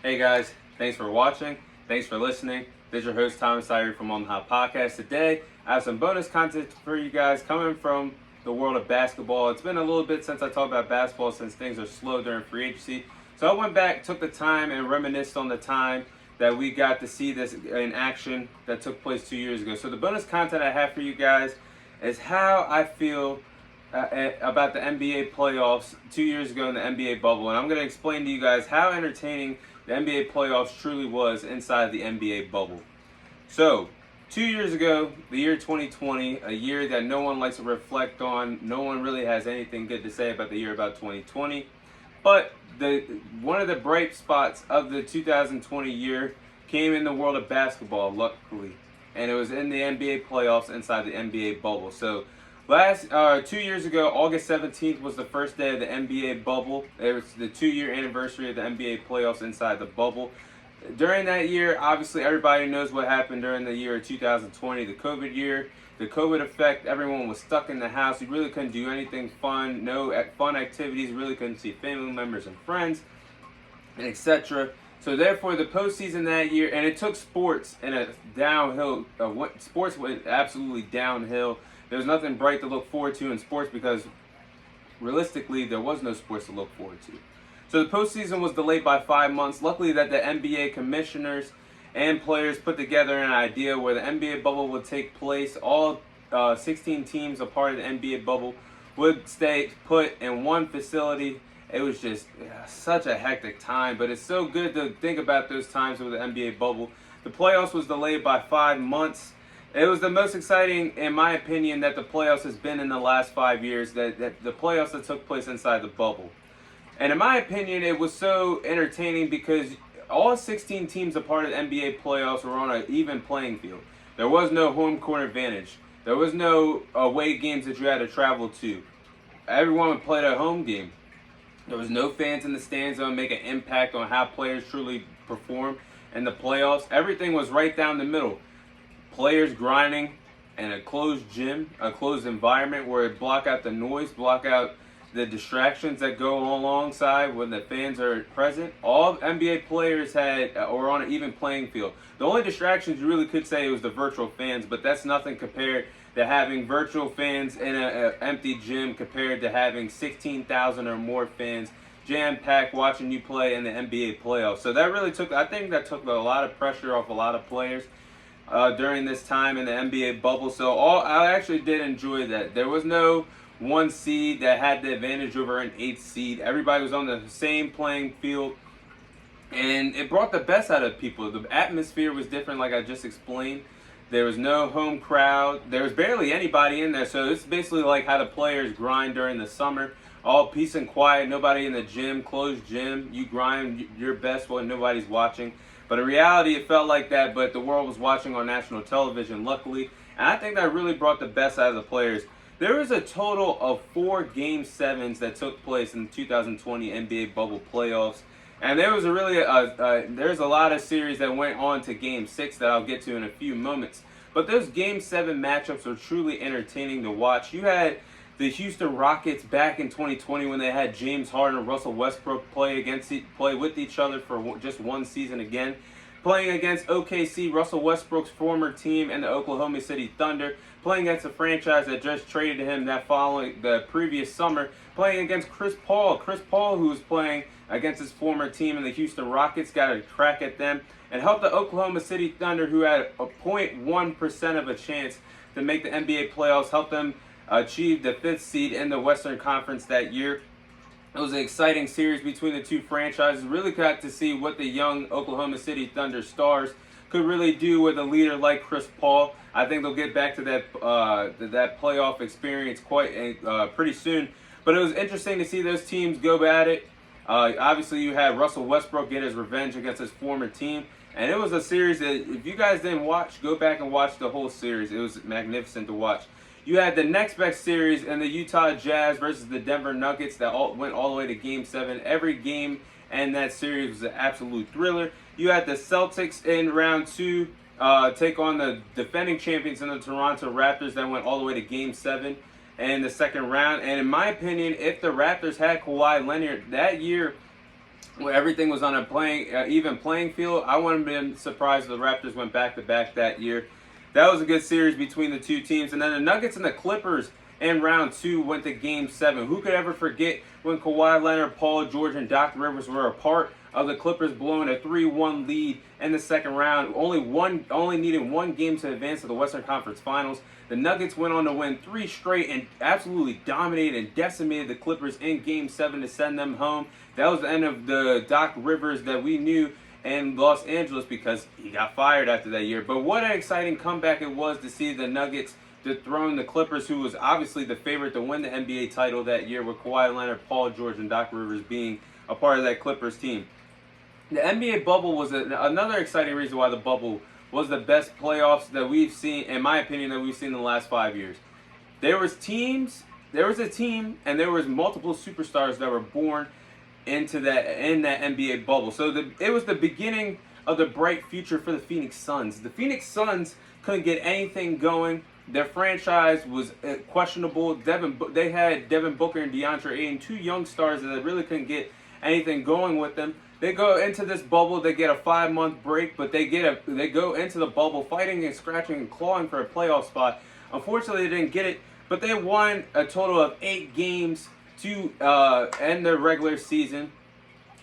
Hey guys, thanks for watching. Thanks for listening. This is your host Thomas Irie from On the Hot Podcast. Today, I have some bonus content for you guys coming from the world of basketball. It's been a little bit since I talked about basketball since things are slow during free agency. So I went back, took the time, and reminisced on the time that we got to see this in action that took place 2 years ago. So the bonus content I have for you guys is how I feel about the NBA playoffs 2 years ago in the NBA bubble. And I'm going to explain to you guys how entertaining the NBA playoffs truly was inside the NBA bubble. So, 2 years ago, the year 2020, a year that no one likes to reflect on, no one really has anything good to say about the year about 2020. But one of the bright spots of the 2020 year came in the world of basketball, luckily. And it was in the NBA playoffs inside the NBA bubble. So, 2 years ago, August 17th was the first day of the NBA bubble. It was the 2-year anniversary of the NBA playoffs inside the bubble. During that year, obviously everybody knows what happened during the year of 2020, the COVID year. The COVID effect, everyone was stuck in the house. You really couldn't do anything fun, no fun activities, really couldn't see family members and friends, and etc. So therefore, the postseason that year, and it took sports in a downhill, sports went absolutely downhill. There was nothing bright to look forward to in sports because realistically there was no sports to look forward to. So the postseason was delayed by 5 months. Luckily that the NBA commissioners and players put together an idea where the NBA bubble would take place. All 16 teams a part of the NBA bubble would stay put in one facility. It was just such a hectic time, but it's so good to think about those times with the NBA bubble. The playoffs was delayed by 5 months. It was the most exciting, in my opinion, that the playoffs has been in the last 5 years, that the playoffs that took place inside the bubble. And in my opinion, it was so entertaining because all 16 teams a part of the NBA playoffs were on an even playing field. There was no home court advantage. There was no away games that you had to travel to. Everyone would play their home game. There was no fans in the stands that would make an impact on how players truly perform in the playoffs. Everything was right down the middle. Players grinding in a closed gym, a closed environment where it block out the noise, block out the distractions that go alongside when the fans are present. All NBA players were on an even playing field. The only distractions you really could say was the virtual fans, but that's nothing compared to having virtual fans in an empty gym compared to having 16,000 or more fans jam-packed watching you play in the NBA playoffs. So I think that took a lot of pressure off a lot of players during this time in the NBA bubble. So I actually did enjoy that. There was no one seed that had the advantage over an 8th seed. Everybody was on the same playing field, and it brought the best out of people. The atmosphere was different, like I just explained. There was no home crowd. There was barely anybody in there, so it's basically like how the players grind during the summer. All peace and quiet, nobody in the gym, closed gym. You grind your best when nobody's watching. But in reality, it felt like that, but the world was watching on national television, luckily. And I think that really brought the best out of the players. There was a total of 4 Game 7s that took place in the 2020 NBA bubble playoffs. And there was there's a lot of series that went on to Game 6 that I'll get to in a few moments. But those Game 7 matchups were truly entertaining to watch. You had the Houston Rockets back in 2020 when they had James Harden and Russell Westbrook play with each other for just one season again. Playing against OKC, Russell Westbrook's former team, and the Oklahoma City Thunder. Playing against a franchise that just traded him the previous summer. Playing against Chris Paul. Chris Paul, who was playing against his former team in the Houston Rockets, got a crack at them. And helped the Oklahoma City Thunder, who had a 0.1% of a chance to make the NBA playoffs, help them achieve the 5th seed in the Western Conference that year. It was an exciting series between the two franchises. Really got to see what the young Oklahoma City Thunder stars could really do with a leader like Chris Paul. I think they'll get back to that playoff experience pretty soon. But it was interesting to see those teams go at it. Obviously, you had Russell Westbrook get his revenge against his former team. And it was a series that, if you guys didn't watch, go back and watch the whole series. It was magnificent to watch. You had the next best series in the Utah Jazz versus the Denver Nuggets that went all the way to Game 7. Every game in that series was an absolute thriller. You had the Celtics in round 2 take on the defending champions in the Toronto Raptors that went all the way to Game 7 in the second round. And in my opinion, if the Raptors had Kawhi Leonard that year, where everything was on a even playing field. I wouldn't have been surprised if the Raptors went back to back that year. That was a good series between the two teams. And then the Nuggets and the Clippers in round 2 went to Game 7. Who could ever forget when Kawhi Leonard, Paul George, and Doc Rivers were a part of the Clippers blowing a 3-1 lead in the second round, only needing one game to advance to the Western Conference Finals. The Nuggets went on to win 3 straight and absolutely dominated and decimated the Clippers in Game 7 to send them home. That was the end of the Doc Rivers that we knew in Los Angeles because he got fired after that year. But what an exciting comeback it was to see the Nuggets dethrone the Clippers, who was obviously the favorite to win the NBA title that year, with Kawhi Leonard, Paul George, and Doc Rivers being a part of that Clippers team. The NBA bubble was another exciting reason why the bubble was the best playoffs that we've seen, in my opinion, that we've seen in the last 5 years. There was a team, and there was multiple superstars that were born in that NBA bubble. So it was the beginning of the bright future for the Phoenix Suns. The Phoenix Suns couldn't get anything going. Their franchise was questionable. They had Devin Booker and DeAndre Ayton, 2 young stars that really couldn't get anything going with them. They go into this bubble, they get a 5-month break, but they go into the bubble fighting and scratching and clawing for a playoff spot. Unfortunately, they didn't get it, but they won a total of 8 games to end their regular season,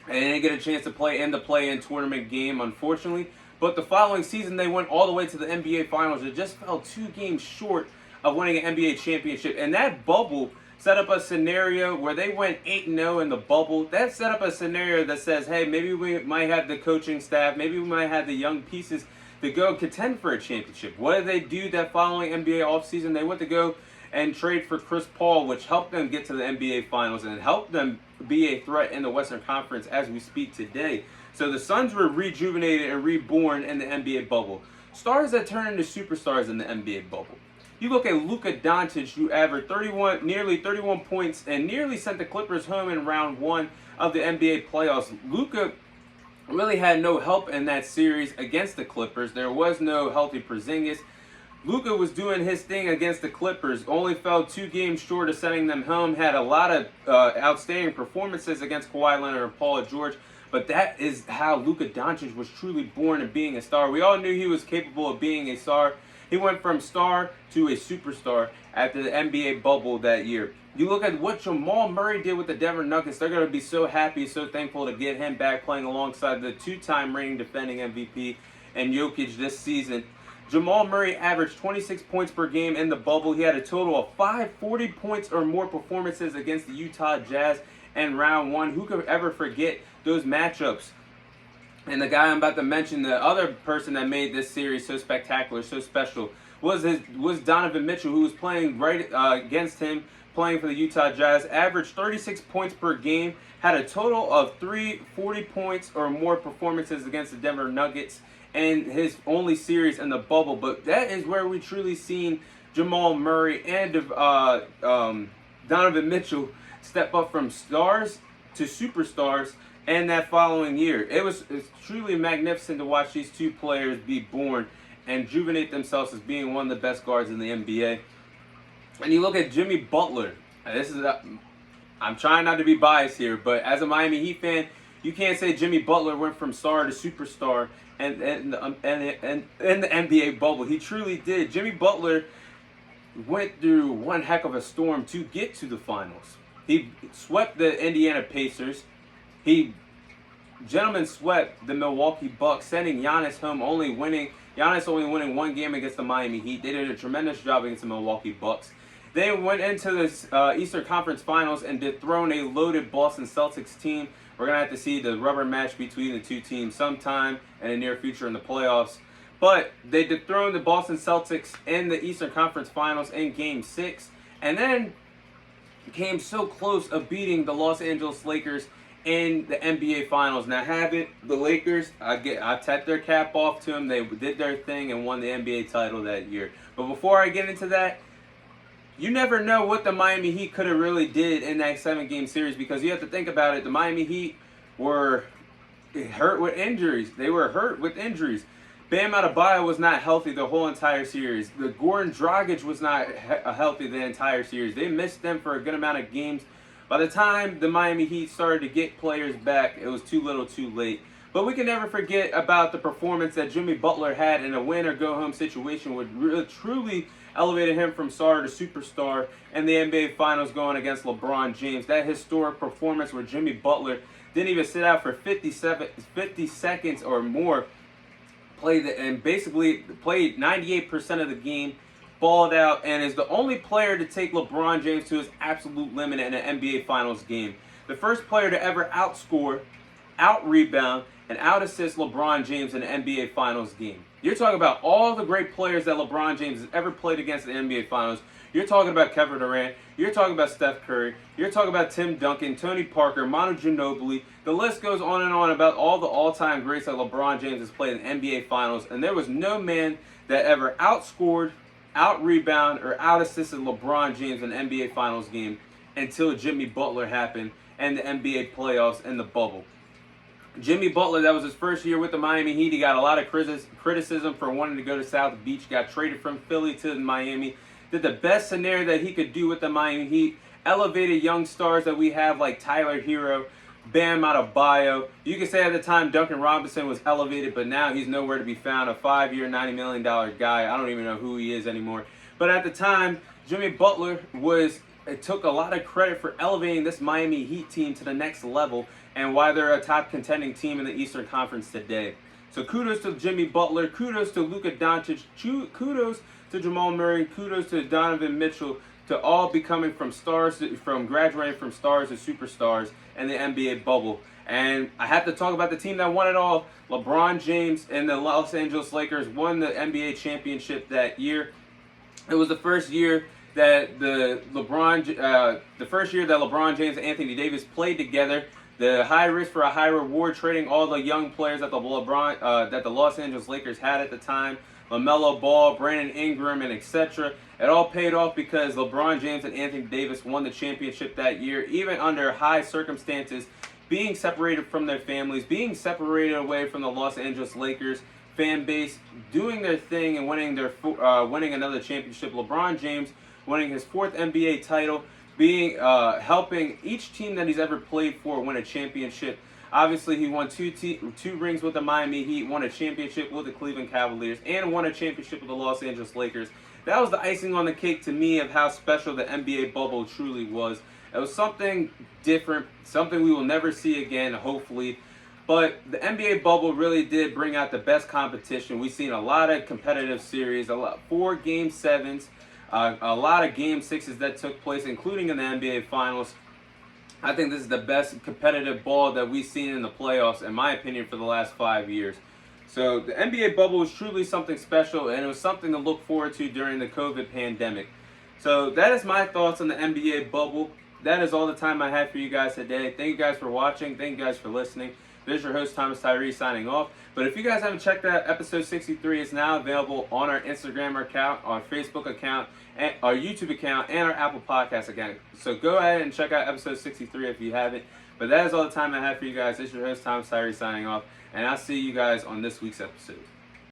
and they didn't get a chance to play in the play-in tournament game, unfortunately. But the following season, they went all the way to the NBA Finals. It just fell 2 games short of winning an NBA championship. And that bubble set up a scenario where they went 8-0 in the bubble. That set up a scenario that says, hey, maybe we might have the coaching staff, maybe we might have the young pieces to go contend for a championship. What did they do that following NBA offseason? They went to go and trade for Chris Paul, which helped them get to the NBA Finals and helped them be a threat in the Western Conference as we speak today. So the Suns were rejuvenated and reborn in the NBA bubble. Stars that turn into superstars in the NBA bubble. You look at Luka Doncic, who averaged nearly 31 points and nearly sent the Clippers home in round 1 of the NBA playoffs. Luka really had no help in that series against the Clippers. There was no healthy Porzingis. Luka was doing his thing against the Clippers, only fell 2 games short of sending them home, had a lot of outstanding performances against Kawhi Leonard and Paul George. But that is how Luka Doncic was truly born and being a star. We all knew he was capable of being a star. He went from star to a superstar after the NBA bubble that year. You look at what Jamal Murray did with the Denver Nuggets. They're going to be so happy, so thankful to get him back playing alongside the 2-time reigning defending MVP and Jokic this season. Jamal Murray averaged 26 points per game in the bubble. He had a total of 5 40 points or more performances against the Utah Jazz in round 1. Who could ever forget those matchups? And the guy I'm about to mention, the other person that made this series so spectacular, so special, was Donovan Mitchell, who was playing right against him, playing for the Utah Jazz. Averaged 36 points per game, had a total of 3 40 points or more performances against the Denver Nuggets in his only series in the bubble. But that is where we truly seen Jamal Murray and Donovan Mitchell step up from stars to superstars and that following year. It's truly magnificent to watch these 2 players be born and rejuvenate themselves as being one of the best guards in the NBA. And you look at Jimmy Butler. I'm trying not to be biased here, but as a Miami Heat fan, you can't say Jimmy Butler went from star to superstar and in the NBA bubble. He truly did. Jimmy Butler went through one heck of a storm to get to the finals. He swept the Indiana Pacers. He swept the Milwaukee Bucks, sending Giannis home, only winning 1 game against the Miami Heat. They did a tremendous job against the Milwaukee Bucks. They went into the Eastern Conference Finals and dethroned a loaded Boston Celtics team. We're going to have to see the rubber match between the 2 teams sometime in the near future in the playoffs. But they dethroned the Boston Celtics in the Eastern Conference Finals in Game 6. And then came so close of beating the Los Angeles Lakers in the NBA Finals. Now, the Lakers, I tap their cap off to them. They did their thing and won the NBA title that year. But before I get into that, you never know what the Miami Heat could have really did in that 7-game series, because you have to think about it. The Miami Heat were hurt with injuries. Bam Adebayo was not healthy the whole entire series. The Goran Dragic was not healthy the entire series. They missed them for a good amount of games. By the time the Miami Heat started to get players back, it was too little too late. But we can never forget about the performance that Jimmy Butler had in a win-or-go-home situation, which really, truly elevated him from star to superstar in the NBA Finals going against LeBron James. That historic performance where Jimmy Butler didn't even sit out for 50 seconds or more, basically played 98% of the game, balled out, and is the only player to take LeBron James to his absolute limit in an NBA Finals game. The first player to ever outscore, out-rebound, and out-assist LeBron James in an NBA Finals game. You're talking about all the great players that LeBron James has ever played against in the NBA Finals. You're talking about Kevin Durant. You're talking about Steph Curry. You're talking about Tim Duncan, Tony Parker, Manu Ginobili. The list goes on and on about all the all-time greats that LeBron James has played in NBA Finals. And there was no man that ever outscored, out-rebound, or out-assisted LeBron James in an NBA Finals game until Jimmy Butler happened and the NBA playoffs and the bubble. Jimmy Butler, that was his first year with the Miami Heat. He got a lot of criticism for wanting to go to South Beach. Got traded from Philly to Miami. Did the best scenario that he could do with the Miami Heat. Elevated young stars that we have like Tyler Hero, Bam Adebayo. You could say at the time Duncan Robinson was elevated, but now he's nowhere to be found. A 5-year, $90 million guy. I don't even know who he is anymore. But at the time, Jimmy Butler took a lot of credit for elevating this Miami Heat team to the next level and why they're a top contending team in the Eastern Conference today. So kudos to Jimmy Butler, kudos to Luka Doncic, kudos to Jamal Murray, kudos to Donovan Mitchell, to all becoming from graduating from stars to superstars in the NBA bubble. And I have to talk about the team that won it all. LeBron James and the Los Angeles Lakers won the NBA championship that year. It was the first year that LeBron James and Anthony Davis played together. The high risk for a high reward, trading all the young players that the Los Angeles Lakers had at the time, LaMelo Ball, Brandon Ingram, and etc. It all paid off because LeBron James and Anthony Davis won the championship that year, even under high circumstances, being separated from their families, being separated away from the Los Angeles Lakers fan base, doing their thing and winning another championship. LeBron James winning his 4th NBA title, helping each team that he's ever played for win a championship. Obviously, he won two rings with the Miami Heat, won a championship with the Cleveland Cavaliers, and won a championship with the Los Angeles Lakers. That was the icing on the cake to me of how special the NBA bubble truly was. It was something different, something we will never see again, hopefully. But the NBA bubble really did bring out the best competition. We've seen a lot of competitive series, 4 Game 7s, a lot of Game 6s that took place, including in the NBA Finals. I think this is the best competitive ball that we've seen in the playoffs, in my opinion, for the last 5 years. So the NBA bubble was truly something special, and it was something to look forward to during the COVID pandemic. So that is my thoughts on the NBA bubble. That is all the time I have for you guys today. Thank you guys for watching. Thank you guys for listening. This is your host, Thomas Tyree, signing off. But if you guys haven't checked out episode 63, it's now available on our Instagram account, our Facebook account, and our YouTube account, and our Apple Podcast account. So go ahead and check out episode 63 if you haven't. But that is all the time I have for you guys. This is your host, Thomas Tyree, signing off. And I'll see you guys on this week's episode.